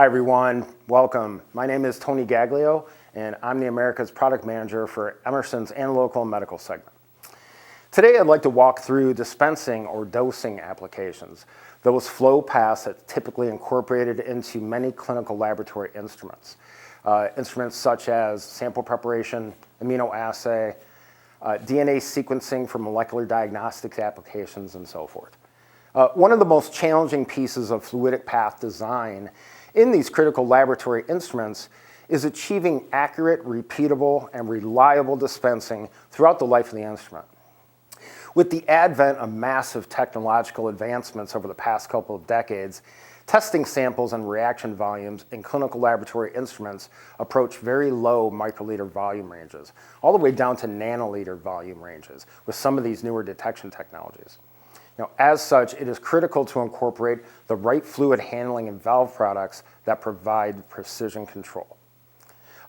Hi everyone, welcome. My name is Tony Gaglio and I'm the Americas Product Manager for Emerson's Analytical and Medical segment. Today I'd like to walk through dispensing or dosing applications, those flow paths that typically incorporated into many clinical laboratory instruments. Instruments such as sample preparation, immunoassay, DNA sequencing for molecular diagnostics applications, and so forth. One of the most challenging pieces of fluidic path design in these critical laboratory instruments is achieving accurate, repeatable, and reliable dispensing throughout the life of the instrument. With the advent of massive technological advancements over the past couple of decades, testing samples and reaction volumes in clinical laboratory instruments approach very low microliter volume ranges, all the way down to nanoliter volume ranges with some of these newer detection technologies. As such, it is critical to incorporate the right fluid handling and valve products that provide precision control.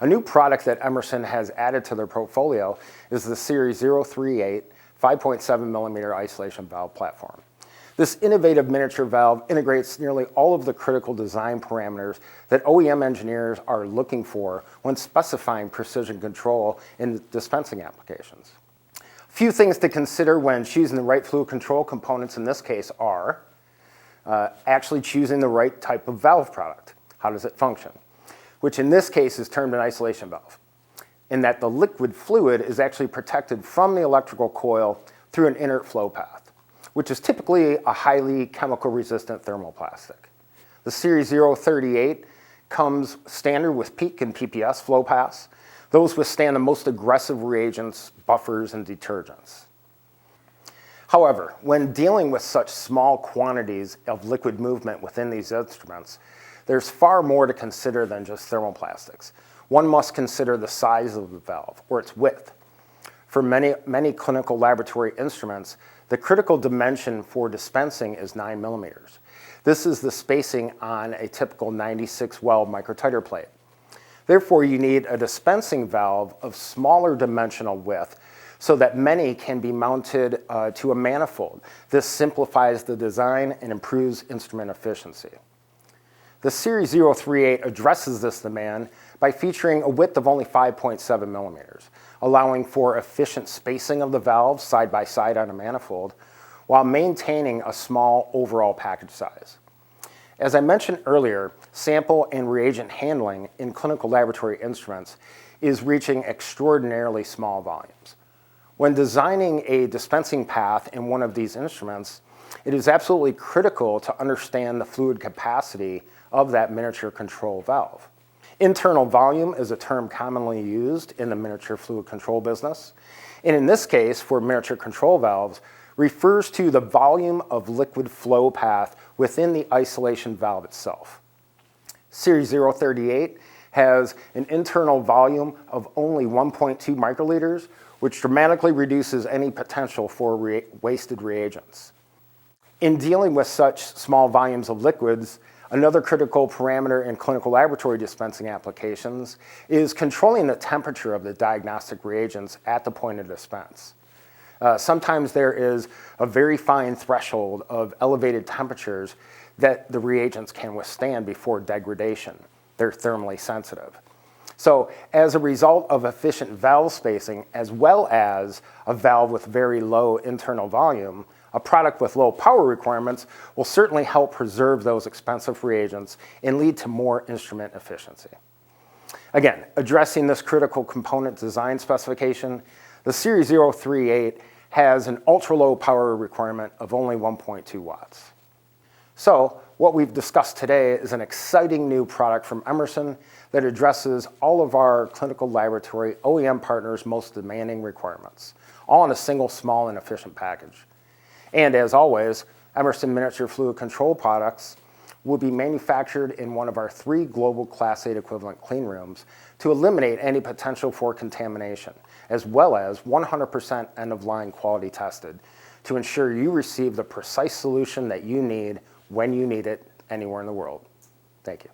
A new product that Emerson has added to their portfolio is the Series 038 5.7 millimeter isolation valve platform. This innovative miniature valve integrates nearly all of the critical design parameters that OEM engineers are looking for when specifying precision control in dispensing applications. A few things to consider when choosing the right fluid control components in this case are actually choosing the right type of valve product. How does it function? Which in this case is termed an isolation valve, in that the liquid fluid is actually protected from the electrical coil through an inert flow path, which is typically a highly chemical resistant thermoplastic. The Series 038 comes standard with PEEK and PPS flow paths. Those withstand the most aggressive reagents, buffers, and detergents. However, when dealing with such small quantities of liquid movement within these instruments, there's far more to consider than just thermoplastics. One must consider the size of the valve, or its width. For many clinical laboratory instruments, the critical dimension for dispensing is 9 millimeters. This is the spacing on a typical 96-well microtiter plate. Therefore, you need a dispensing valve of smaller dimensional width so that many can be mounted to a manifold. This simplifies the design and improves instrument efficiency. The Series 038 addresses this demand by featuring a width of only 5.7 millimeters, allowing for efficient spacing of the valves side by side on a manifold, while maintaining a small overall package size. As I mentioned earlier, sample and reagent handling in clinical laboratory instruments is reaching extraordinarily small volumes. When designing a dispensing path in one of these instruments, it is absolutely critical to understand the fluid capacity of that miniature control valve. Internal volume is a term commonly used in the miniature fluid control business, and in this case, for miniature control valves, refers to the volume of liquid flow path within the isolation valve itself. Series 038 has an internal volume of only 1.2 microliters, which dramatically reduces any potential for wasted reagents. In dealing with such small volumes of liquids, another critical parameter in clinical laboratory dispensing applications is controlling the temperature of the diagnostic reagents at the point of dispense. Sometimes there is a very fine threshold of elevated temperatures that the reagents can withstand before degradation. They're thermally sensitive. So as a result of efficient valve spacing, as well as a valve with very low internal volume, a product with low power requirements will certainly help preserve those expensive reagents and lead to more instrument efficiency. Again, addressing this critical component design specification, the Series 038 has an ultra-low power requirement of only 1.2 watts. So what we've discussed today is an exciting new product from Emerson that addresses all of our clinical laboratory OEM partners' most demanding requirements, all in a single small and efficient package. And as always, Emerson miniature fluid control products will be manufactured in one of our 3 global Class 8 equivalent clean rooms to eliminate any potential for contamination, as well as 100% end-of-line quality tested to ensure you receive the precise solution that you need when you need it anywhere in the world. Thank you.